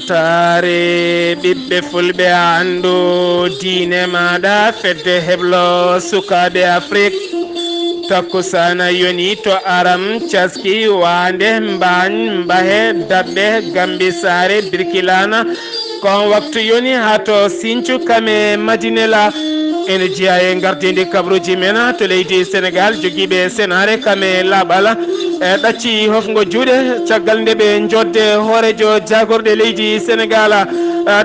tare ɓiɓɓe fulɓe andu diine maɗa fedde heblo sukaɓe Afrique takkusana yoni to aram caski wande mbañ mbahe dabɓe gambi sare birkilana kon waktu yoni ha to Sinthiou kame madinela ene jeeya e gardidi kabruji men to leydi Sénégal joguiɓe senare kame laaɓala e ɗacci hofgo juuɗe caggal nde ɓe jodde hoorejo jagorɗe leydi Sénégal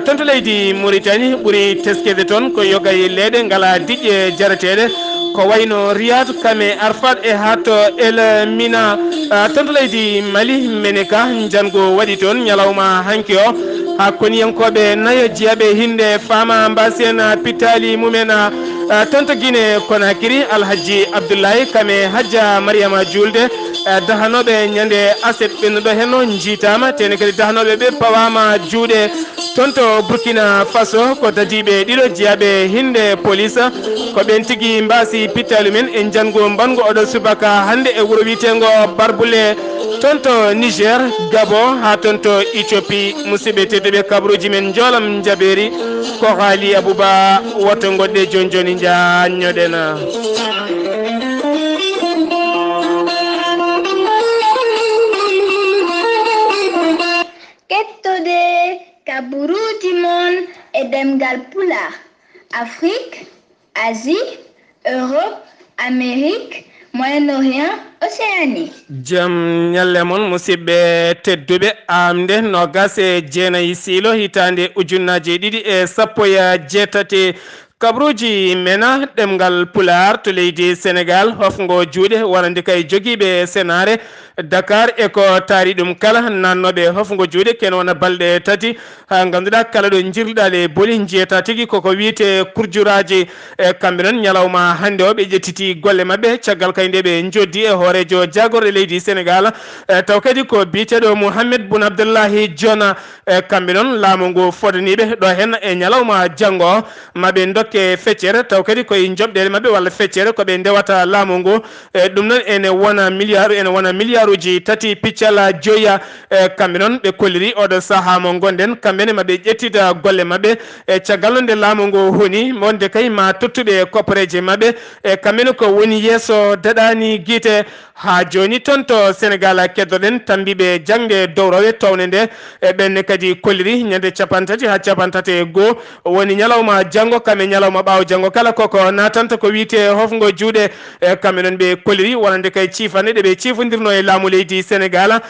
toon to leydi Mauritanie ɓuuri teskede toon ko yoga yilleɗe ngala diƴƴe jarateɗe ko wayno Riyad kame Arfat e hato El Mina toon to leydi Mali Meneka jango waɗi toon ñalawma hanki o ha koniyankoɓe nayo jeeyaɓe hinde fama mbasen pittali mumen toon to Guinée Conakry Alhaji Abdoulaye kame Hadja Mariama Julde dahanoɓe ñande aset ɓennuɗo hen jiitama tene kadi dahanoɓe ɓe pawama juuɗe toon to Burkina Faso ko dadiɓe ɗiɗo jeeyaɓe hinde police ko ɓen tigui mbasi pittali men en jango mbango oɗo subaka hande e wuuro witengo Barbulé toon to Niger Gabon ha toon to Éthiopie musidɓe tedduɓe kabruji men joolam jaɓeri ko haali Abouba woto goɗɗe joni joni jañoɗen kettode kaburuji mon e ɗemgal pulaar Afrique, Asie, Europe, Amérique, Moyen-Orient, Océanie. Jam ñalle mon musidɓe tedduɓe amde nogas e jeenayi siilo hitande ujunnaje ɗiɗi e sappo e jeetati kabruji mena ɗemgal pulaar to leydi Sénégal hofgo juuɗe wonande kay joguiɓe senare Dakar e ko taari ɗum kala nannoɓe hofgo juuɗe ken wona balɗe tati ha ganduɗa kala ɗo jirɗale booli jeeta tigui koko wiite kurjuraji e kamɓe noon ñalawma hande o ɓe ƴettiti golle mabɓe caggal kay nde ɓe joddi e hoorejo jagorɗe leydi Sénégal taw kadi ko biteɗo Mouhamed Boun Abdallahi Dionne kamɓe noon laamu ngu fodaniɓe ɗo hen e ñalawma janggo o maɓe dokke feccere taw kadi koye joɓɗele mabɓe walla feccere koɓe ndewata laamu ngu ɗum noon ene wona milliard uji tati piccala joya kamɓe noon ɓe kolliri oɗo saaha mo gonɗen kamɓene maɓe ƴettida golle mabɓe e caggal nde laamu ngu honi wonde kay ma tottuɓe koppareje mabɓe e kamɓene ko woni yeeso daɗani guite ha joni toon to Sénégal keddoɗen tambiɓe jangde dowrowe towne nde e ɓenne kadi kolliri ñande capantati ha capantati e goho woni ñalawma janggo kamɓe ñalawma ɓaawo janggo kala koko natanta ko wiite hofgo juuɗe kamɓe noon ɓe kolliri wonande kay ciifande ɗe ɓe ciifodirno e laamu leydi Sénégal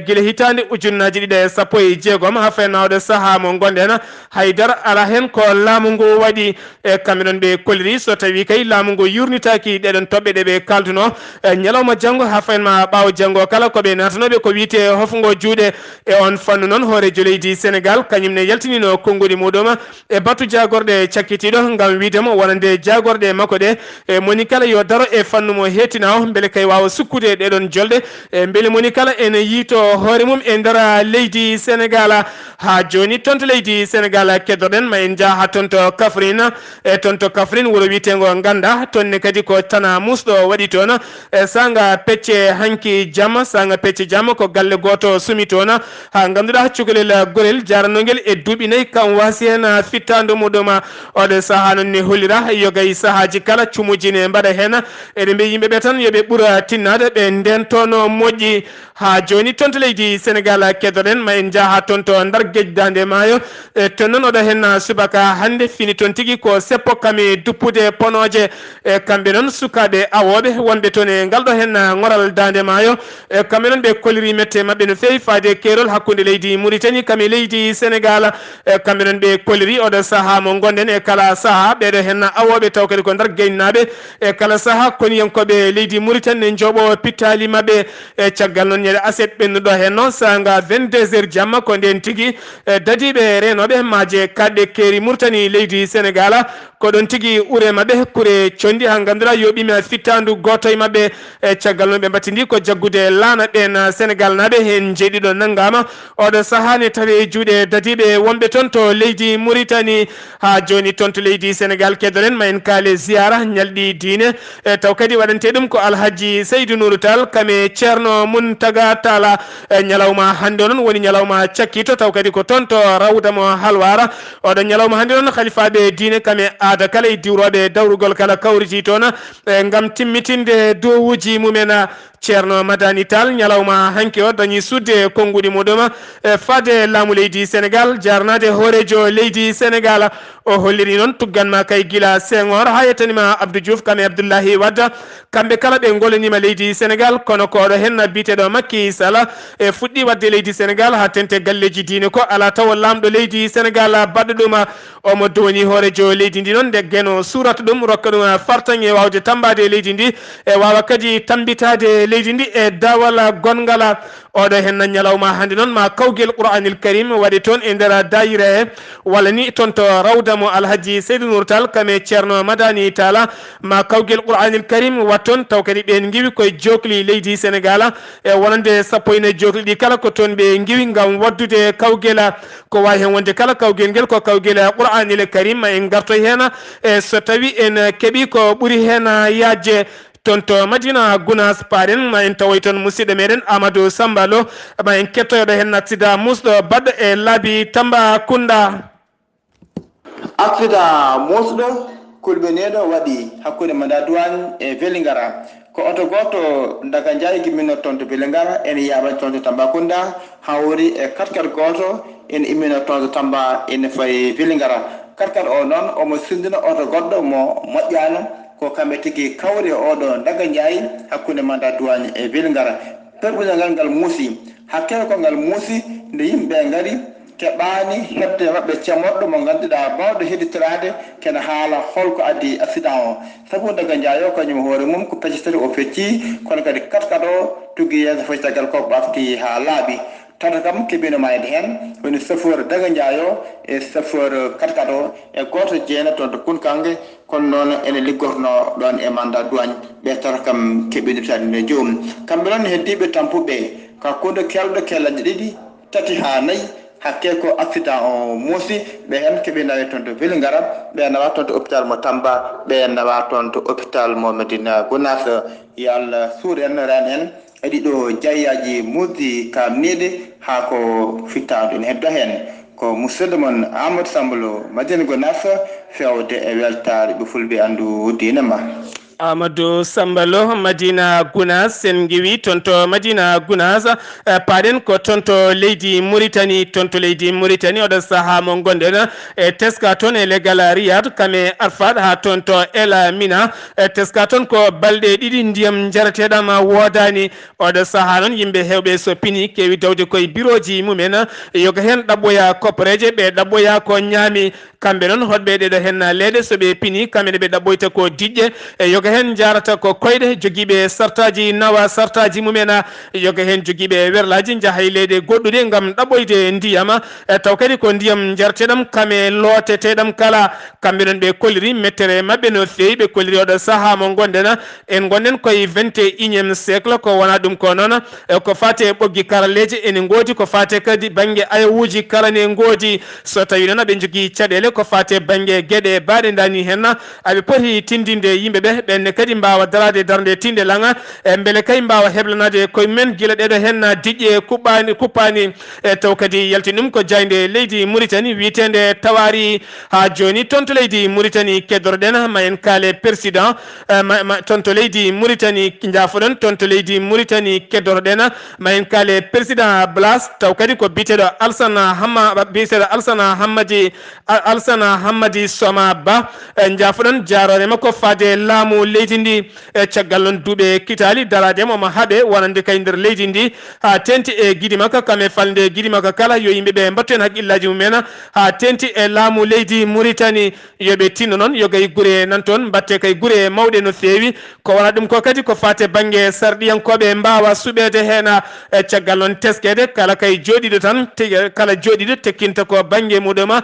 guila hitande ujunnaji ɗiɗi e sappo e jeegom ha fenawde saaha mo gonɗen haydara ala hen ko laamu ngu waɗi e kamɓe noon ɓe kolliri so tawi kay laamu ngu yurnitaki ɗeɗon toɓɓe ɗe ɓe kalduno ñalawma janggo ha faynma ɓaawo janggo kala koɓe natanoɓe ko wiite hofgo juuɗe e on fannu noon hoorejo leydi Sénégal kañumne yaltinino konnguli muɗum e battu jagorɗe cakkitiɗo gam widemo wonande jagorɗe makko ɗe e moni kala yo daro e fannu mo hettina o beele kay wawa sukkude ɗeɗon jolɗe e beele moni kala ene yiito hoore mum e nder leydi Sénégal ha joni toon to leydi Sénégal keddoɗen ma en jaa ha toon to Kaffrine e toon to Kaffrine wuuro witego Ganda tonne kadi ko tana musɗo waɗi toon e sanga pecce hanki jamma sanga pecce jamma ko galle goto sumi toon ha ganduɗa cukalel gorel jaranogel e duuɓi nayyi kam wasi hen fittande muɗum oɗo saaha noon ne hollira yogay saahaji kala cumuji ne mbaɗa hen eɗen mbi yimɓeɓe tan yooɓe ɓuura tinnade ɓe nden toon moƴƴi ha joni toon to leydi Sénégal keddoɗen ma en jaa ha toon to Ndar Guejdande Maayo e toon noon oɗo hen subaka hande fini toon tigui ko seppo kami duppude ponoje e kamɓe noon sukaɓe awoɓe wonɓe toon e ngalɗo hen ngoral Dande Maayo e kamɓe noon ɓe kolliri mette mabɓe no fewi faade keerol hakkude leydi Mauritanie kami leydi Sénégal e kamɓe noon ɓe kolliri oɗo saaha mo gonɗen e kala saaha ɓeɗo hen awoɓe taw kadi ko Ndar Gueynaɓe e kala saaha koniyankoɓe leydi Mauritanie ne jooɓo pittali mabɓe e caggal noon ñande aset ɓennuɗo hen noon sanga 22 heures jamma ko nden tigui dadiɓe renoɓe maaje kadɗe keeri Mauritanie leydi Sénégal ko ɗon tigui uure mabɓe kure condi ha ganduɗa yoɓimi fittandu goto e mabɓe e caggal noon ɓe battidi ko jaggude laana ɓen Sénégal naɓe hen jeeɗiɗo naggama oɗo saaha ne tawi juuɗe dadiɓe wonɓe toon to leydi Mauritanie ha joni toon to leydi Sénégal keddoren ma en kaale ziyara ñalɗi diine taw kadi waɗante ɗum ko alhaji Seydou Nourou Tall kame ceerno Muntaga Talla ñalawma hannde noon woni ñalawma cakkito taw kadi ko toon to rawdamo halwara oɗo ñalawma hannde noon khalifaɓe diine kame aada kala e diwroɓe dawrugol kala kawriti toon ngam timmitinde dowuji mumen ceerno Madani Tall ñalawma hanki o dañi sudde konngudi muɗum fade laamu leydi Sénégal jarnade hoorejo leydi Sénégal o holliri noon tugganma kay gila Senghor ha yettanima Abdou Diouf kame Abdoullahi Wade kamɓe kala ɓe gollanima leydi Sénégal kono koɗo hen biteɗo Macky Sall e fuɗɗi wadde leydi Sénégal ha tente galleji diine ko ala taw lamɗo leydi Sénégal baɗɗo ɗum omo downi hoorejo leydi ndi noon nde gueno surata ɗum rokka ɗum fartan e wawde tambade leydi ndi e wawa kadi tambitade leydi ndi e dawal gongal oɗo hen ñalawma hande noon ma kawguel Qur'anil Karim waɗi toon e nder dayira e walla ni toon to rawdamo alhaji Seydou Nourou Tall kame ceerno Madani Talla ma kawguel Qur'anil Karim watton taw kadi ɓen giwi koye jokli leydi Sénégal e wonande sappo ene jokli ɗi kala ko toon ɓe giwi gam waddude kawguel ko wawi hen wonde kala kawguel guel ko kawguel Qur'anil Karim en gartoy hen e so tawi en keeɓi ko ɓuuri hen yajje tonto Madina Gounass Paɗen ma en tawoy toon musidɗo meɗen Amadou Sambalo ma en kettoyoɗo hen accident musɗo baɗɗo e laabi Tambacounda. Accident musɗo kulɓeneɗo waɗi hakkude Manda Douane e Vélingara ko oto goto daga Ndiaye gimmino toon to Vélingara ene yaɓa toon to Tambacounda hawri e 4x4 goto ene immino toon to Tamba ene fayi Vélingara 4x4 o noon omo sindino oto goɗɗo mo moƴƴano ko kamɓe tigi kawri oɗo daga Ndiaye hakkude Manda Douane e Vélingara perɓude ngal muusi hakkere ko ngal muusi nde yimɓe ngari keɓani hebde mabɓe cemoɗɗo mo ganduɗa bawɗo heɗitorade kene haala holko addi accident o sabu daga Ndiaye o kañum hoore mum ko pecce tati o fecci kono kadi 4x4 o tugui yeeso fof tagal ko ɓafti ha laaɓi tata kam keɓino mayde hen woni chauffeur daga Ndiaye o e chauffeur 4x4 o e goto jeena toon to Kunkangue kono noon ene liggorno ɗon e Manda Douane ɓe tata kam keɓinirtade nde joomum kamɓe noon heddiɓe tampuɓe kakkude kelɗo kellaje ɗiɗi tati ha nayyi hakke ko accident o muusi ɓe hen keeɓi nawe toon to Vélingara ɓe nawa toon to hôpital mo Tamba ɓe nawa toon to hôpital mo Madina Gounass yo Allah suur en ren en e ɗiɗo jayyaji musdi kamniɗe ha ko fittadu ene heddo hen ko musidɗo mon Amadou Sambalo Madina Gounass fewde e weltare ɓe fulɓe andu diine ma. Amadou Sambalo Madina Gounass en giwi tonto Madina Gounass paɗen ko tonto leydi Mauritanie tonto leydi Mauritanie oɗo saaha mo gonɗen e teska toon e leggal Riyad kame Arfat ha tonto El Mina teska toon ko balɗe ɗiɗi ndiyam jarateɗam wodani oɗo saaha noon yimɓe hewɓe so pini kewi dawde koye bureauji mumen yoga hen ɗaɓɓoya koppareje ɓe ɗaɓɓoya ko ñaami kamɓe noon hoɗɓe ɗeɗo hen leeɗe soɓe pini kamɓene ɓe ɗaɓɓoyta ko diƴƴe e yoga hen jarata ko koyɗe joguiɓe sartaji nawa sartaji mumen yoga hen joguiɓe werlaji jaahay leyɗe goɗɗuɗe gam ɗaɓɓoyde ndiyam taw kadi ko ndiyam jarteɗam kame looteteɗam kala kamɓe noon ɓe kolliri mettere mabɓe no fewi ɓe kolliri oɗo saaha mo gonɗen en gonɗen koye 21e siècle ko wona ɗum ko noon ko fate ɓoggi karalleje ene goodi ko fate kadi banggue ayawuji kala ne goodi so tawi noon aɓe jogui caɗele ko fate banggue gueɗe baɗe dani hen aɓe poti tindinde yimɓeɓe ɓenne kadi mbawa darade darde tinde langa beele kay mbawa heblanade koye men guila ɗeɗo hen diƴƴe kuppani taw kadi yaltini ɗum ko jayde leydi Mauritanie witende tawari ha joni toon to leydi Mauritanie keddoroɗen ma en kaale président toon to leydi Mauritanie jafoɗon toon to leydi Mauritanie keddoroɗen ma en kaale président Blas taw kadi ko biteɗo Alsana Hammadi Soma Ba jafoɗon jarore makko fade laamu leydi ndi caggal noon duuɓe kitali daradema omo haaɓe wonande kay nder leydi ndi ha tenti e guiɗi makko kame falde guiɗi makko kala yo yimɓeɓe mbattu hen haqqillaji mumen ha tenti e laamu leydi Mauritanie yoɓe tinno noon yo gay guure nan toon mbatte kay guure mawɗe no fewi ko wona ɗum ko kadi ko fate banggue sarɗiyankoɓe mbawa suɓede hen caggal noon teskede kala kay joɗiɗo tan kala joɗiɗo tekkinta ko banggue muɗum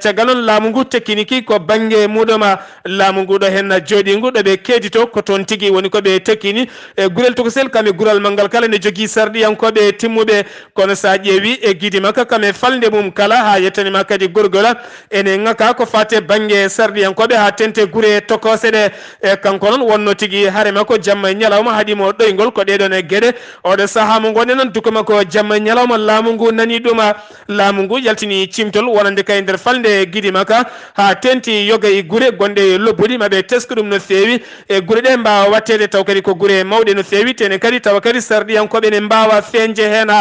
caggal noon laamu ngu tekkiniki ko banggue muɗum laamu ngu ɗo hen joɗi ngu ɗo ɓe keedito ko toon tigi woni ko ɓe tekkini e gurel tokosel kame gural mangal kala ne jogii sarɗiyankoɓe timmuɓe kono sa ƴeewi e guidi makka kame falde mum kala ha yettanima kadi gorgola ene ŋaka ko fate banggue sarɗiyankoɓe ha tente guure tokose ɗe e kanko noon wonno tigi haare makko jamma ñalawma haaɗimo ɗoygol ko ɗeɗon e gueɗe oɗo saaha mo gonɗe noon dukka makko jamma ñalawma laamu ngu nani ɗuma laamu ngu yaltini cimtol wonande kay nder falde guidi makka ha tenti yoga e guure gonɗe lobbuɗi maɓe tesko ɗum no feewi e guure ɗe mbawa wattede taw kadi ko guure mawɗe no feewi tene kadi tawa kadi sarɗiyankoɓe ne mbawa feñje hen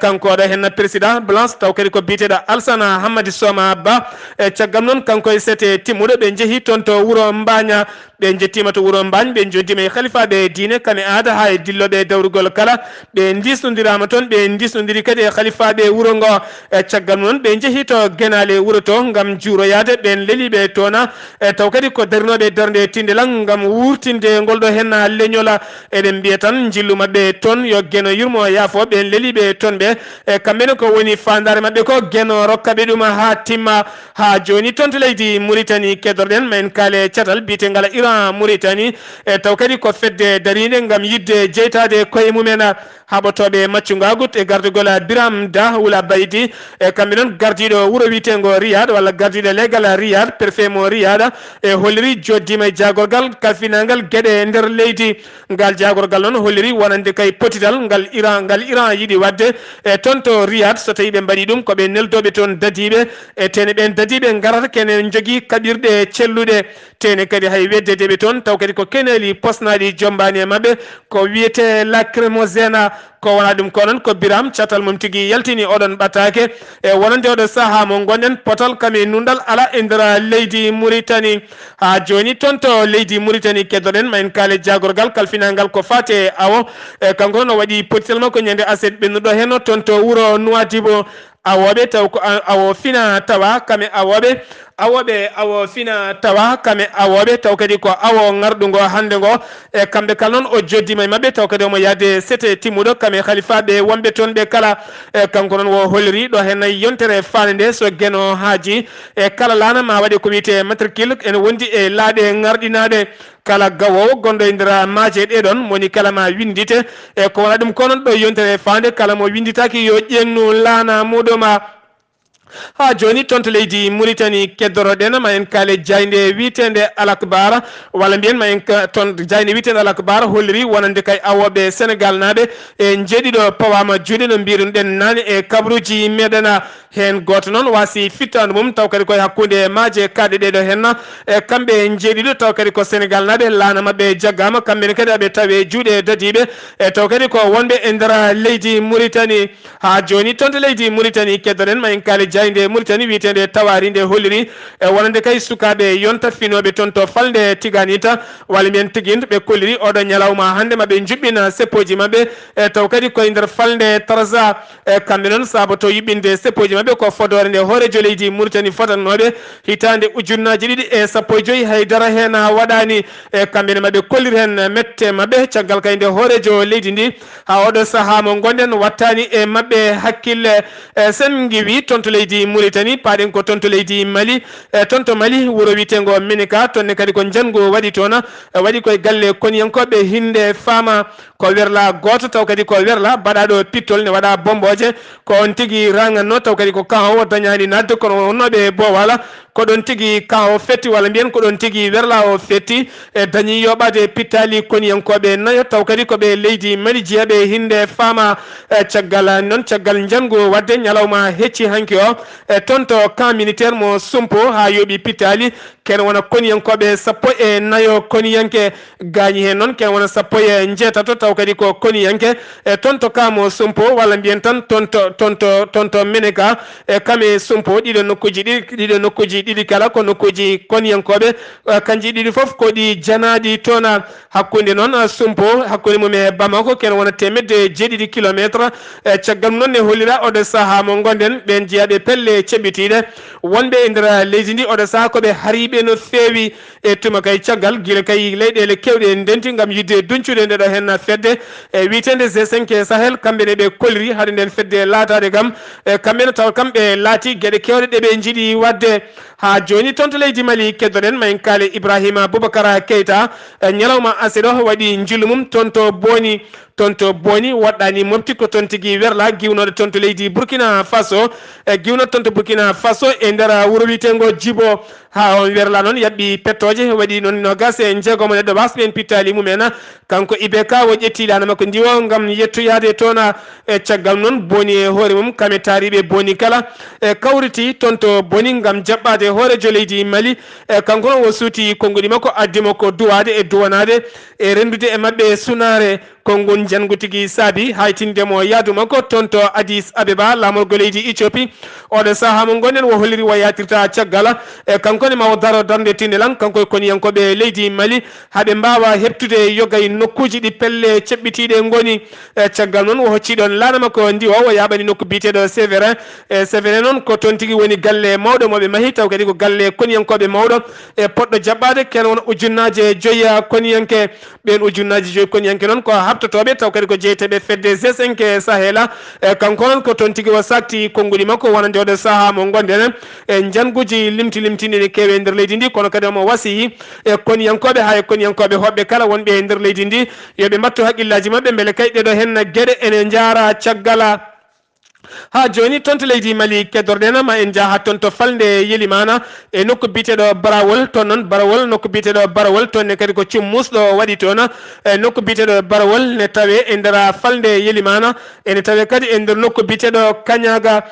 kanko ɗo hen président blanche taw kadi ko biteɗo alsana hammadi soma ba e caggal noon kanko e sete timmuɗo ɓe jeehi toon to wuuro mbaña ɓe jettima to wuuro mbañ ɓe joddima e khalifaɓe diine kame aada ha e dilloɓe dawrugol kala ɓe disnodirama toon ɓe disnodiri kadi e khalifaɓe wuuro ngo e caggal noon ɓe jeehi to guenale wuuro to gam juuroyade ɓen leeliɓe toona e taw kadi ko darnoɓe darde tindelal gam wurtinde ngol ɗo hen leñola eɗen mbiya tan jillu mabɓe toon yo gueno yurmo yaafo ɓen leeliɓe toon ɓe e kamɓene ko woni fandare mabɓe ko gueno rokkaɓe ɗum ha timma ha joni toon to leydi Mauritanie kedorɗen ma en kaale catal biyetegal Iran Mauritanie e taw kadi ko fedde darinde gam yidde jeytade koye mumen haɓotoɓe maccugagut e gardugol Biram Da Wula Baydi e kamɓe noon gardiɗo wuuro wiyetego Riyad walla gardiɗo leggal Riyad préfet mo Riyad e holliri joddima e jagorgal kalfinagal gueɗe nder leydi ngal jagorgal noon holliri wonande kay potital ngal Iran yiiɗi wadde e toon to Riyad so tawi ɓe mbaɗi ɗum koɓe neldoɓe toon dadiɓe e tene ɓen dadiɓe garata kene jogui kaɓirɗe celluɗe tene kadi hay weddedeɓe toon taw kadi ko keneli posnaɗi jombani e mabɓe ko wiyete lacrymogène ko wona ɗum ko noon ko Biram catal mum tigui yaltini oɗon ɓattake e wonande oɗo saaha mo gonɗen potal kami nundal ala e nder leydi Mauritanie ha joni toon to leydi Mauritanie keddoɗen ma en kaale jagorgal kalfinagal ko fate awo e kanko noon o waɗi potitel makko ñande aset ɓennuɗo hen toon to wuuro Nouadhibou awoɓe taw ko awo fina tawa kame awo fina tawa kame awoɓe taw kadi ko awo garɗugo hande ngo e kamɓe kala noon o joddima e mabɓe taw kadi omo yaade sete timmuɗo kame khalifaɓe wonɓe toon ɓe kala e kanko noon wo holliri ɗo hen yontere fande nde so gueno haaji e kala lana ma waɗe ko wiyete matricule ene wondi e laaɗe garɗinaɗe kala gawowo gonɗo e nder maaje ɗeɗon moni kala ma windite e ko wona ɗum ko noon ɗo yontere fande kala mo winditaki yo ƴennu laana muɗuma ha joni toon to leydi Mauritanie keddoroɗen ma en kaale jayde witende Alakbar walla mbiyen ma en toon jayde witende Alakbar holliri wonande kay awoɓe Sénégal naɓe e jeeɗiɗo pawama juuɗe no mbiruno ɗen nane e kabruji meɗen hen goto noon wasi fittande mum taw kadi koye hakkude maaje kaɗe ɗeɗo hen e kamɓe jeeɗiɗo taw kadi ko Sénégal naɓe laana mabɓe jaggama kamɓene kadi aɓe tawe juuɗe dadiɓe e taw kadi ko wonɓe e nder leydi Mauritanie ha joni toon to leydi Mauritanie keddoɗen ma en kaale jayde Mauritanie witende tawari nde holliri e wonande kay sukaɓe yonta finoɓe toon to falde tiganita walla mbiyen tiguinte ɓe kolliri oɗo ñalawma hande maɓe juɓɓina seppoji mabɓe e taw kadi koye nder falde Tarza e kamɓe noon saabu to yuɓɓinde seppoji mabɓe ko fodore nde hoorejo leydi Mauritanie fotannoɓe hitande ujunnaji ɗiɗi e sappo e joyyi haydara hen waɗani e kamɓene maɓe kolliri hen mette mabɓe caggal kay nde hoorejo leydi ndi ha oɗo saaha mo gonɗen wattani e mabɓe hakkille sen giwi toon to leydi Mauritanie paɗen ko toon to leydi Mali e toon to Mali wuuro witego Ménéka tonne kadi ko jango waɗi toon waɗi koye galle koniyankoɓe hinde fama ko werla goto taw kadi ko werla baɗaɗo pittol ne waɗa bomboje ko on tigui ranganno taw kadi ko kan o dañani nadde kono wonnoɓe bowala ko ɗon tigui kan o fetti walla mbiyen ko ɗon tigui werla o fetti e dañi yoɓade pittali koniyankoɓe nayo taw kadi koɓe leydi Mali jeeyaɓe hinde fama caggal noon caggal jango wadde ñalawma hecci hanki o e toon to camp militaire mo Sumpo ha yooɓi pittali ken wona koniyankoɓe sappo e nayo koniyanke gañi hen noon ken wona sappo e jeetato taw kadi ko koniyanke e toon to camp mo Sumpo walla mbiyen tan toon to Ménéka e kame Sumpo ɗiɗo nokkuji ɗiɗi kala ko nokkuji koniyankoɓe kanji ɗiɗi foof ko ɗi janaɗi toon hakkude noon Sumpo hakkude mum e Bamako ken wona temedde jeeɗiɗi kilométre e caggal noon ne hollira oɗo saaha mo gonɗen ɓen jeeyaɓe pelle ceɓɓitiɗe wonɓe e nder leydi ndi oɗo saaha koɓe hariɓe no feewi e tuma kay caggal guila kay leyɗele kewɗe ndenti gam yidde duncude ndeɗo hen fedde e witende G5 Sahel kamɓene ɓe kolliri haade nden fedde laatade gam e kamɓene taw kamɓe laati gueɗe kewɗe ɗeɓe jiiɗi wadde ha joni tonto leydi Mali keddoɗen ma en kaali Ibrahima Boubacara Keita ñalawma aseɗo waɗi njilumum tonto boni waɗɗani mofti ko toon tigui werla giwnode tonto leydi Burkina Faso giwnode tonto Burkina Faso e nder wuro witengo Djibo ha on werla noon yaɓɓi pettoje waɗi noon nogas e jeegom neɗɗo wasɓe en pittali mumen kanko IBK o ƴettiɗano makko ndiwo gam yettoyade toon e caggal noon boni e hoore mum kame taariɓe boni kala e kawriti tonto boni gam jaɓɓade hoorejo leydi Mali kanko noon o suuti konngudi makko addimo ko duwade e duwanade e rendude e mabɓe sunare konngol jangu tigui saabi haytindemo yaadu makko tonto Addis Abeba lamorgo leydi Ethiopie oɗo saaha mo gonɗen o holliri wa yatirta caggal kankone ma o daro darde tindelan kanko e koniyankoɓe leydi Mali haaɓe mbawa heptude yogay nokkuji ɗi pelle ceɓɓitiɗe goni caggal noon o hocciɗon laana makko ndi o yaɓani nokku biteɗo Sévérin noon ko toon tigui woni galle mawɗo moɓe mahi taw kadi ko galle koniyankoɓe mawɗo e poɗɗo jaɓɓade ken won ujunnaje joyyi koniyanke ɓen ujunnaji joyyi koniyanke noon ko habtotoɓe taw kadi ko jeyteɓe fedde G5 Sahela kanko noon ko toon tigui o sakti konnguli makko wonande oɗo saaha mo gonɗen e janguji limtini ne kewe e nder leydi ndi kono kadi omo wasiyi e koniyankoɓe ha e koniyankoɓe hoɓɓe kala wonɓe e nder leydi ndi yoɓe mbattu haqqillaji mabɓe beele kay ɗeɗo hen gueɗe ene jara caggal ha joni tonto leydi Mali keddorɗen ma en jaaha toon to falde yelimana e nokku biteɗo Barawol toon noon Barawol nokku biteɗo Barawol toonne kadi ko cimmusɗo waɗi toon e nokku biteɗo Barawol ne tawe e nder falde yelimana ene tawe kadi e nder nokku biteɗo Kañaga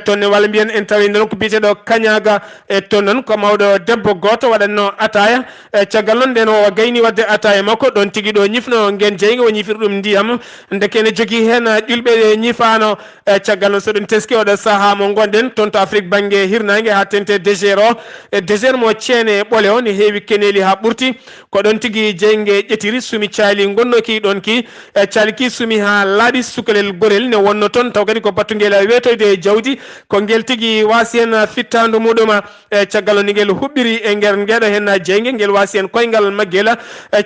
toonne walla mbiyen en tawe e nder nokku biteɗo Kañaga e toon noon ko mawɗo debbo goto waɗanno ataya caggal noon nden o gayni wadde ataya makko ɗon tigui ɗo ñifno nguen jeyga o ñifiri ɗum ndiyam deke ne jogui hen ƴulɓe ñifano caggal no soɗum teski oɗo saaha mo gonɗen toon to Afrique banggue hirnangue ha tente désert o e désert mo ceene ɓoole o ne heewi keneli ha ɓurti ko ɗon tigui jeygue ƴetiri sumi caali gonnoki ɗon ki caali ki sumi ha laaɓi sukalel gorel ne wonno toon taw kadi ko battugel wetoyde jawdi ko guel tigui wasi hen fittandu muɗum caggal ni guel huɓɓiri e nder gueɗo hen jeygue guel wasi hen koyngal maggel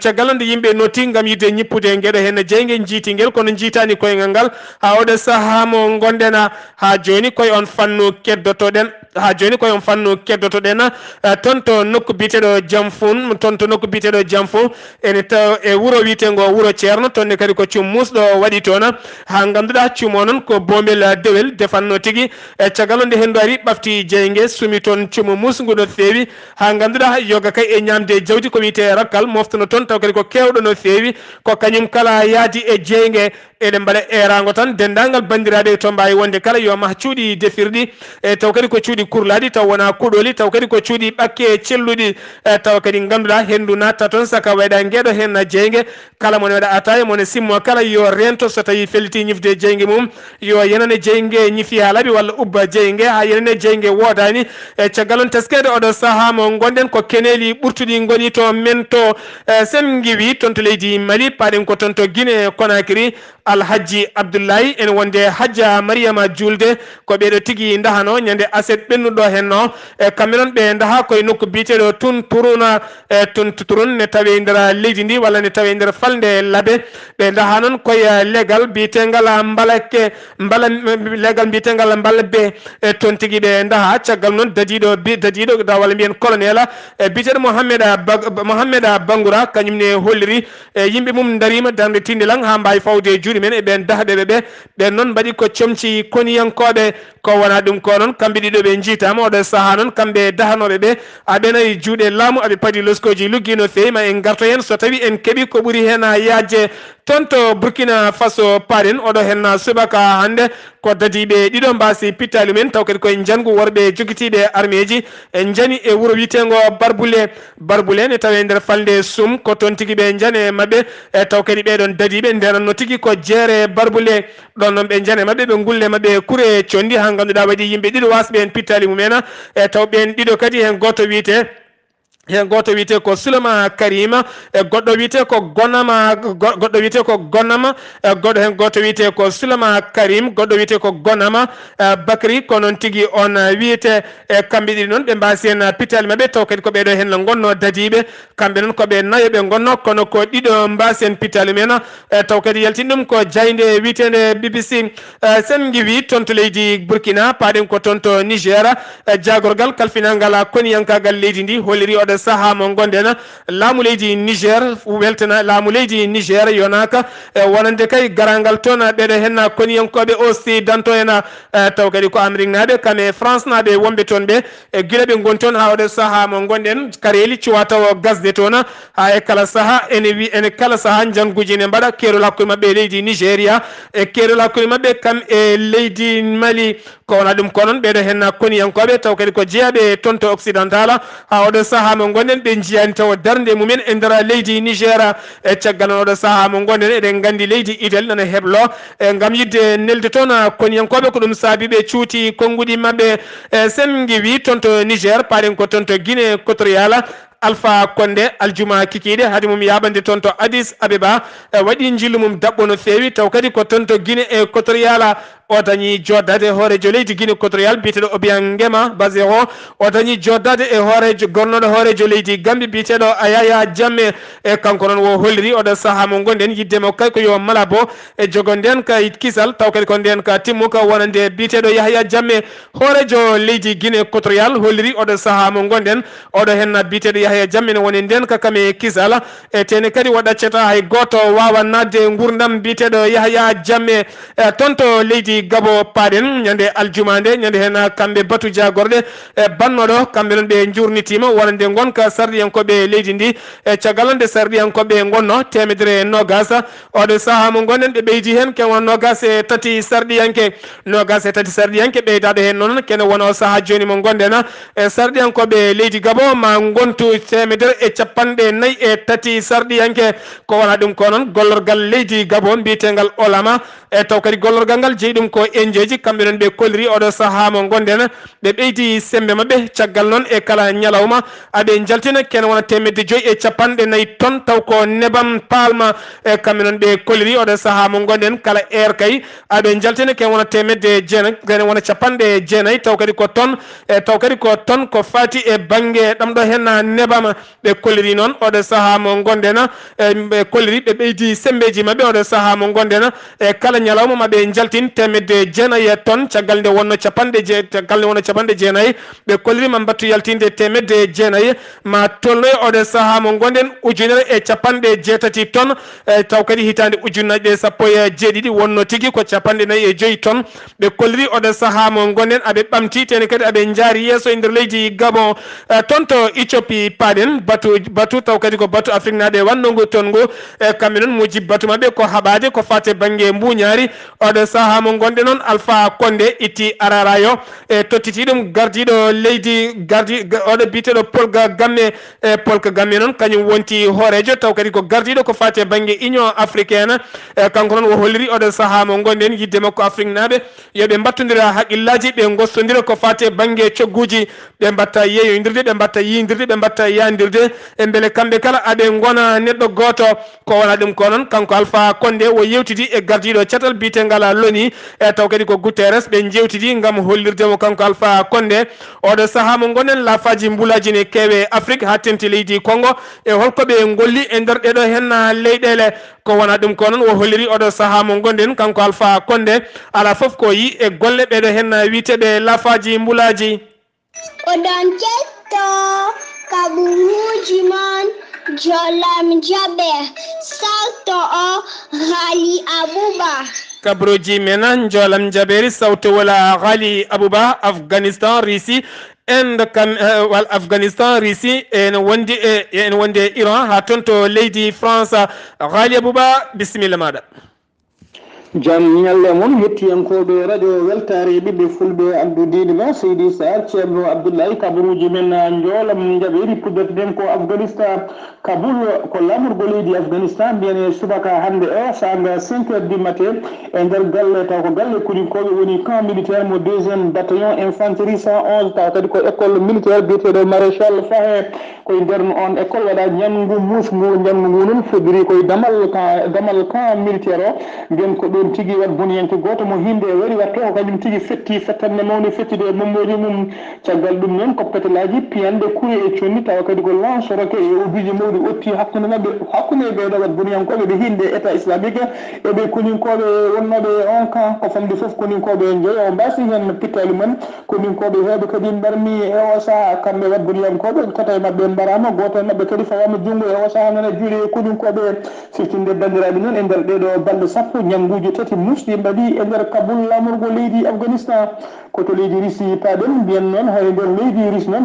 caggal nde yimɓe noti gam yidde ñippude gueɗo hen jeygue jiiti guel kono jiitani koyngal ngal ha oɗo saaha mo gonɗen ha joni koye on fannu keddotoɗen toon to nokku biteɗo Jamfun toon to nokku biteɗo Jamfun ene taw e wuuro witego wuuro ceerno tonne kadi ko cummusɗo waɗi toon ha ganduɗa cumo noon ko bombel dewel defanno tigui caggal nde hendu ari ɓafti jeygue sumi toon cumo musgu no fewi ha ganduɗa yoga kay e ñamde jawdi ko wiyete rakkal moftono toon taw kadi ko kewɗo no fewi ko kañum kala yaadi e jeygue eɗen mbaɗa erago tan dendagal bandiraɓe to mbawi wonde kala yo ma cuuɗi defirɗi e taw kadi ko cuuɗi kurlaɗi taw wona kuɗoli taw kadi ko cuuɗi ɓakke celluɗi taw kadi ganduɗa hendu natta toon saka wayɗa gueɗo hen jeygue kala mone waɗa ataya mone simmo kala yo rento so tawi felliti ñifde jeygue mum yo yenane jeygue ñifi ha laaɓi walla ubba jeygue ha yenane jeygue wodani e caggal on teskede oɗo saaha mo gonɗen ko keneli ɓurtuɗi goni to men to sen giwi toon to leydi Mali paɗen ko toon to Guinée Conakry Alhaji Abdoulaye en wonde Hadja Mariama Julde ko ɓeɗo tigui dahano ñande aset ɓennuɗo henno kamɓe noon ɓe daha koye nokku biteɗo tun turun ne tawe nder leydi ndi walla ne tawe nder falde laabe ɓe daha noon koye legal bitegal legal bitegal Mbalbe toon tigui ɓe daha caggal noon dadiɗo da walla mbiyen colonel biteɗo Mohamed Bangoura kañumne holliri yimɓe mum darima darde tindilan ha mbawi fawde juuɗe men e ɓen dahaɓeɓe ɓen noon mbaɗi ko comci koniyankoɓe ko wona ɗum ko noon kamɓe ɗiɗo ɓe jiitama oɗo saaha noon kamɓe dahanoɓe ɓe aɓenayi juuɗe laamu aɓe paadi loskoji luggi no fewi ma en garta hen so tawi en keeɓi ko ɓuuri hen yaajje toon to Burkina Faso paɗen oɗo hen subaka hande ko dadiɓe ɗiɗo mbasi pittali men taw kadi koye jangu worɓe joguitiɓe armeji en jani e wuuro witego Barbule ne tawe nder falde Sum ko toon tigui ɓe jane mabɓe taw kadi ɓeɗon dadiɓe ndenanno tigui ko jeere Barbule ɗon noon ɓe jane mabɓe ɓe gulle mabɓe kuure condi ha ganduɗa waɗi yimɓe ɗiɗo wasɓe hen pittali mumen taw ɓen ɗiɗo kadi hen goto wiyete hen goto wiyete ko Sulema Karima e goddo wiyete ko Gonama goddo wiyete ko Gonama goddo hen goto wiyete ko Sulema Karim goddo wiyete ko Gonama Bakri ko non tigi on wiyete e kambe di non be mbasi en pital mabbe taw kadi ko be do hen gonno dadibe kambe non ko be nayo be gonno kono ko dido mbasi en pital mena taw kadi yaltindum ko jaynde wiyete BBC sen ngiwi tonto leydi Burkina paden ko tonto Niger jagorgal kalfinangal koni yankagal leydi ndi holiri o saha mo gondena laamu leydi Niger weltana laamu leydi Niger yonaka wonande kay garangal tona be henna koni yankobe aussi danto ena taw kadi ko Amérique nabe kame France nabe wombe ton be gila be gonton hawde saha mo gonden kareli ciwata o gasde tona ha e kala saha en kala saha janguji ne bada kero lakko mabbe leydi Nigeria e kero lakko mabbe kam e leydi Mali ko wona dum konon be henna koni yankobe taw kadi ko jeyabe tonto occidentala hawde saha mo gonden be jiyani taw darnde mumen e ndara leydi Nigeria e caggal oɗo saha mo gonden eɗen gandi leydi Italy nana heblo ngam yidde nelde toon koni yankoɓe ko ɗum saabi ɓe cuuti konngudi mabɓe sen giwi tonto Niger paɗen ko tonto Guinée Équatoriale Alpha Condé aljuma kikiɗe hade mum yabande toon to Addis Abeba waɗi jillu mum dabɓo no fewi taw kadi ko toon to Guinée Équatoriale o dañi joddade hoorejo leydi Guinée Équatoriale biteɗo Obiang Nguema Bazero o dañi joddade e hoorejo gonnoɗo hoorejo leydi Gambie biteɗo Yaya Jammeh e kanko noon wo holliri oɗo saaha mo gonɗen yiddemo kay ko yo mala bo e jogonden ka kisal taw kadi ko nden ka timmuka wonande biteɗo Yaya Jammeh hoorejo leydi Guinée Équatoriale holliri oɗo saaha mo gonɗen oɗo henna biteɗo Yaya Jammeh ne woni nden ka kame kisal e tene kadi waɗaccata hay goto wawa nadde gurdam biteɗo Yaya Jammeh tonto leydi Gabo paɗen ñande aljumande ñande hen kamɓe batu jagorɗe e bannoɗo kamɓe non ɓe jurnitima wonande gonka sardiyankoɓe leydi ndi e caggal nde sardiyankoɓe gonno temedere nogas oɗo saaha mo gonnen ɓe ɓeydi hen ken won nogas e tati sardiyanke nogas e tati sardiyanke ɓeydaɗo hen noon kene wona saaha joni mo gonɗen e sardiyankoɓe leydi Gabo ma gontu temedere e capanɗe nayyi e tati sardiyanke ko wona ɗum ko noon gollorgal leydi Gabo mbiyetegal Olama e taw kadi gollorgal ngal jeeyi ɗum ko enjeji kamɓe non ɓe kolliri oɗo saaha mo gonden ɓe ɓeydi sembe mabɓe caggal noon e kala ñalawma aɓe jaltina ken wona temedde joyyi e capanɗe nayyi tonnes taw ko nebam palma e kamɓe noon ɓe kolliri oɗo saaha mo gonden kala air kay aɓe jaltina ken wona temedde jeenayyi ken wona capanɗe jeenayyi taw kadi ko tonnes e taw kadi ko tonnes ko fati e banggue ɗam ɗo henna nebam ɓe kolliri noon oɗo saaha mo gonden ɓe kolliri ɓe ɓeydi sembeji mabɓe oɗo saaha mo gonden e kala ñalawma maɓe jaltin temedde jeenayyi tonnes caggal nde wonno capanɗe jeenayyi ɓe kollirima mbattu yaltinde temedde jeenayyi ma tolnoy oɗo saaha mo gonden ujunere e capanɗe jeetati tonnes taw kadi hitande ujunnaje ɗe sappo e jeeɗiɗi wonno tigui ko capanɗe nayyi e joyyi tonnes ɓe kolliri oɗo saaha mo gonden aɓe ɓamti tene kadi aɓe jaari yesso e nder leydi Gabon toon to Éthiopie paɗen batu taw kadi ko batu Afrique naɓe wannongu toon ngu kamɓe noon muji batu mabɓe ko haɓade ko fate banggue mbuñaari oɗo saaha mo gonɗe noon Alpha Condé itti ararayo e tottiti ɗum gardiɗo leydi oɗo biteɗo Polka Gamme e Polka Gamme noon kañum wonti hoorejo taw kadi ko gardiɗo ko fate banggue Union africaine e kanko noon o holliri oɗo saaha mo gonɗen yidde makko Afrique naɓe yoɓe mbattodira haqqillaji ɓe gostodira ko fate banggue cogguji ɓe mbatta yeeyodirde ɓe mbatta yidirde ɓe mbatta yandirde e beele kamɓe kala aɓe gona neɗɗo goto ko wona ɗum ko noon kanko Alpha Condé o yewtidi e gardiɗo catal bitegal Loni e taw kadi ko Guterres ɓe jewtidi gam hollirdemo kanko Alpha Condé oɗo saaha mo gonen lafaji mbulaji ne keewe Afrique ha tenti leydi Congo e holko ɓe golli e nder ɗeɗo henna leyɗele ko wona ɗum ko noon o holliri oɗo saaha mo gonden kanko Alpha Condé ala foof ko yi e golle ɓeɗo henna witeɓe lafaji mbulaji oɗon ketto kaɓuruji mon jolam jaɓe salto o Ghali Abouba kabroji mena jolam jaberi sawto wala Ghali Abouba Afghanistan Russie Inde kam wal Afghanistan Russie en wonde Iran ha tonto leydi France Ghali Abouba bisimilla maɗa jam ñalle moon hettiyankoɓe radio weltare ɓiɓɓe fulɓe abdou dine ma seydi sar ceerno abdoullahi kabaruji men joolam jaɓeɗi puddata den ko afghanistan kaboul ko lamorgo leydi afghanistan mbiyane subaka hande o sanga 5 heures du matin e nder galle taw ko galle kuninkoɓe woni camp militaire mo 2e bataillon infanterie 111 taw kadi ko école militaire biyeteɗo maréchal fahe koye nder on école waɗa ñamgu musgu ñamgu ngu noon foddiri koye damal camp militaire o mbiyen ko ɗon tigui wat boniyanke goto mo hinde waɗi watto ko kañum tigui fetti fettanne mawni fettude e mommoji mum caggal ɗum noon ko petelaji piyande kuure e conni tawa kadi ko lance roque e obiji mawɗi otti hakkude mabɓe hakkude ɓeɗo wat boniyankoɓe ɓe hinde état islamique eɓe koninkoɓe wonnoɓe on camp ko famde foof koninkoɓe jeeya o mbasi hen pittali men koninkoɓe heeɓe kadi mbarmi e o saaha kamɓe wat boniyankoɓe kata e mabɓe mbarama goto e mabɓe kadi fawama junggo e o saaha nana juuri e koninkoɓe siftinde bandiraɓe noon e nder ɗeɗo balɗe sappo ñamguji tati musɗi mbaɗi e nder kaboul lamorgo leydi afghanistan koto leydi risi paɗen mbiyen noon hay nder leydi ris noon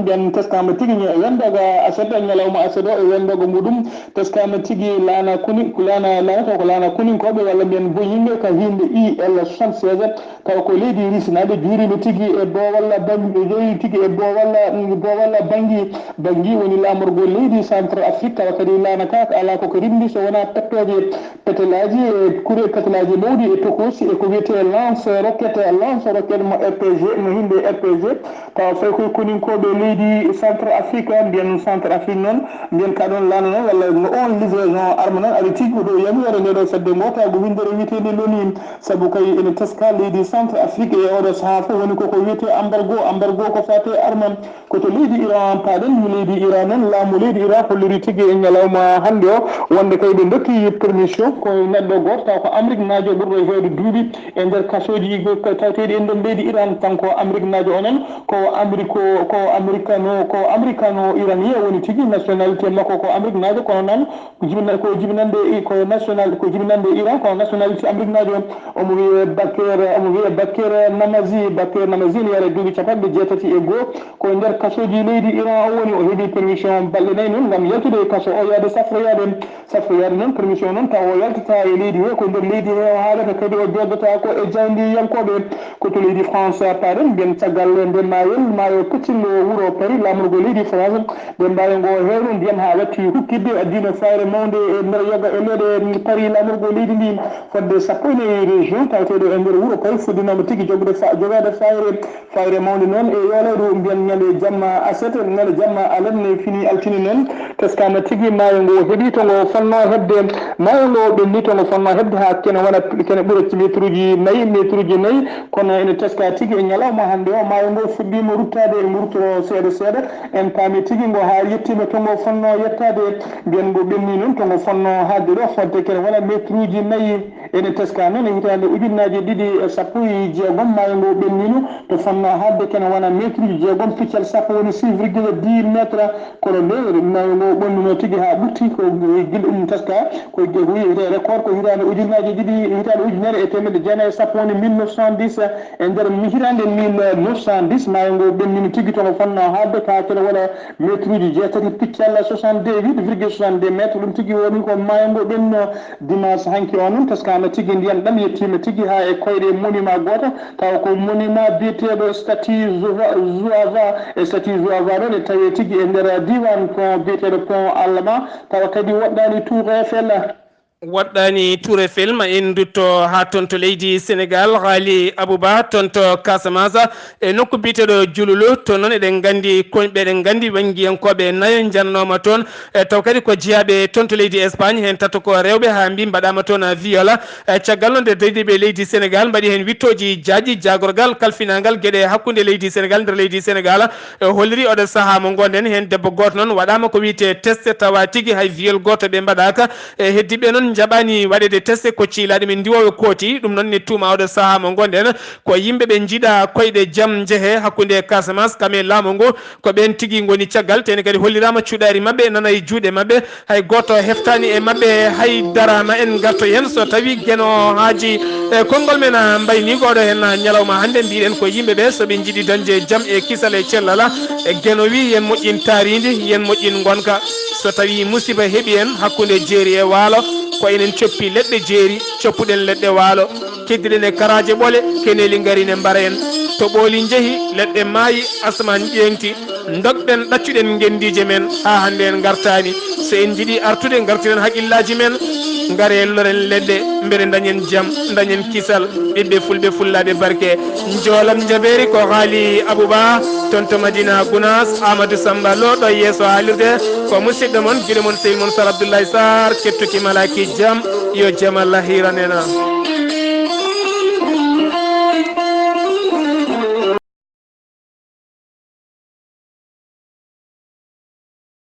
mbiyen teskama tigui wendoga aset ñalawma aset o e wendogo muɗum teskama tigui laana laana ko laana kuninkoɓe walla mbiyen boyingue ka hinde il 76 taw ko leydi risinaɓe juurima tigui e bowalla banggue joyi tigui e bowalla bangui woni lamorgo leydi centre afrique tawa kadi laana ka ala koko rimdi so wona pettoje petelaji e kuure petelaji mawɗi e tokosi e ko wiyete lance roquette mo rpg mo hinde rpg tawa fay koye koninkoɓe leydi centre afrique mbiyen centre afrique noon mbiyen ka ɗon laana noon walla no on livraison arme noon aɗa tigui ɗo yami wara ndeɗo fedde gotago windere wiyetede loni saabu kay ene teska leydi centre afrique e oɗo saaha fof woni koko wiyete embargo ko fate arme koto leydi iran paɗen leydi iran noon laamu leydi iran holliri tigui e ñalawma hande o wonde kay ɓe dokki permission ko neɗɗo goto taw ko amérique naajo ɓurɗo hewde duuɓi e nder kasoji tawteɗi e nder leydi iran kanko amérique naajo onon ko américano iranien woni tigui nationalité makko ko amérique naajo kono noon ko jibinande iran kono nationalité amérique naajo omo wiye bakir namazi ne yara duuɓi capanɗe jeetati e goho koye nder kasoji leydi iran o woni o heeɓi permission balɗe nayyi noon gam yaltude e kaso o yaade safroyade noon permission noon taw o yaltata e leydi he ko nder leydi he o haalata kadi o joddata ko e jaydi yankoɓe koto leydi france paɗen mbiyen caggal nde maayo peccillo wuuro paris lamorgo leydi france ɓe mbawi ngo hewno ndiyam ha watti hukkidde addino fayre mawde e nder yoga e leyɗe paris lamorgo leydi ndi fodde sappo e région taweteɗo e nder wuuro paris fuddinoma tigui jogade fayre mawde noon e yolewɗo mbiyen ñande jamma aset ñande jamma alenne fini altini noon teskama tigui maayo ngo heeɓi to ngo fonno hebde maayo ngo ɓenni to ngo fonno hebde ha kene ɓuura métre uji nayyi kono ene teska tigui e ñalawma hande o maayo ngo fuɗɗima ruttade emo ruttoro seeɗa en paami tigui ngo ha yettima to ngo fonno yettade mbiyen ngo ɓenni noon to ngo fonno hadde ɗo fodde kene wona métre uji nayyi ene teska noon e hitande ujunnaji ɗiɗi e sappo e jeegom maayo ngo ɓennino to fonno hadde kene wona métre uji jeegom piccal sappo woni 6,10 métre kono lewru maayo ngo ɓonnino tigui ha ɓurti ko guila teska ko wiyete record ko hitande ujunnaji ɗiɗi hitande ujunere e temedde jeenayyi e sappo woni 1910 e nder hitande 1910 maayo ngo ɓennino tigui to ngo fonno hadde ka kene wona métre uji jeetati piccal 68,62 métre ɗum tigui woni ko maayo ngo ɓennino dimanche hanki o noon teskama tigui ndiyam ɗam yettima tigui ha e koyɗe monument goto taw ko monument biyeteɗo statue Joava noon e tawi tigui e nder diwan pont biyeteɗo pont allemand tawa kadi woɗɗani tour Eiffel waɗɗani tour Eiffel ma en dutto ha toon to leydi Sénégal haali Abouba toon to Casamance e nokku biteɗo Jululu to noon eɗen gandi koñɓe eɗen gandi wangiyankoɓe nayo jannoma toon taw kadi ko jeeyaɓe toon to leydi Espagne hen tato ko rewɓe ha mbi mbaɗama toon viola caggal noon nde daydiɓe leydi Sénégal mbaɗi hen wittoji jaaji jagorgal kalfinagal gueɗe hakkude leydi Sénégal nder leydi Sénégal holliri oɗo saaha mo gonɗen hen debbo goto noon waɗama ko wiyete test tawa tigui hay viol goto ɓe mbaɗaka heddiɓe noon jaɓani waɗede testé ko ciilaɗe men ndiwoɓe kooti ɗum noon ne tuuma oɗo saaha mo gonɗen ko yimɓeɓe jiiɗa koyɗe jaam jeehe hakkude Casamance kame laamu ngu ko ɓen tigui goni caggal teni kadi hollirama cuuɗari mabɓe nana e juuɗe mabɓe hay goto heftani e mabɓe hay darama en garto hen so tawi gueno haaji konngol men mbayni ko oɗo hen ñalawma hande mbiɗen ko yimɓeɓe soɓe jiiɗi dañde jaam e kisal e cellala e gueno wi yen moƴƴin taaridi yen moƴƴin gonka so tawi musiba heeɓi en hakkude jeeri e waalo ko enen coppi leɗɗe jeeri coppuɗen leɗɗe waalo keddiɗen e karaje ɓole keneli garine mbaren to ɓooli jeehi leɗɗe maayi asman ƴeŋti dogɗen ɗaccuɗen gendije men ha hande en gartani so en jiiɗi artude gartiren haqqillaji men ngare loren leɗɗe mbere dañen jaam dañen kisal ɓiɓɓe fulɓe fullaɓe barke joolam jaɓeri ko haali abouba toon to madina gounas amadou samba lo ɗo yeeso haalirde ko musidɗo moon guiɗo moon seydi moon sar abdoullahi sar kettuki malaki jaam yo jaam Allah hiranena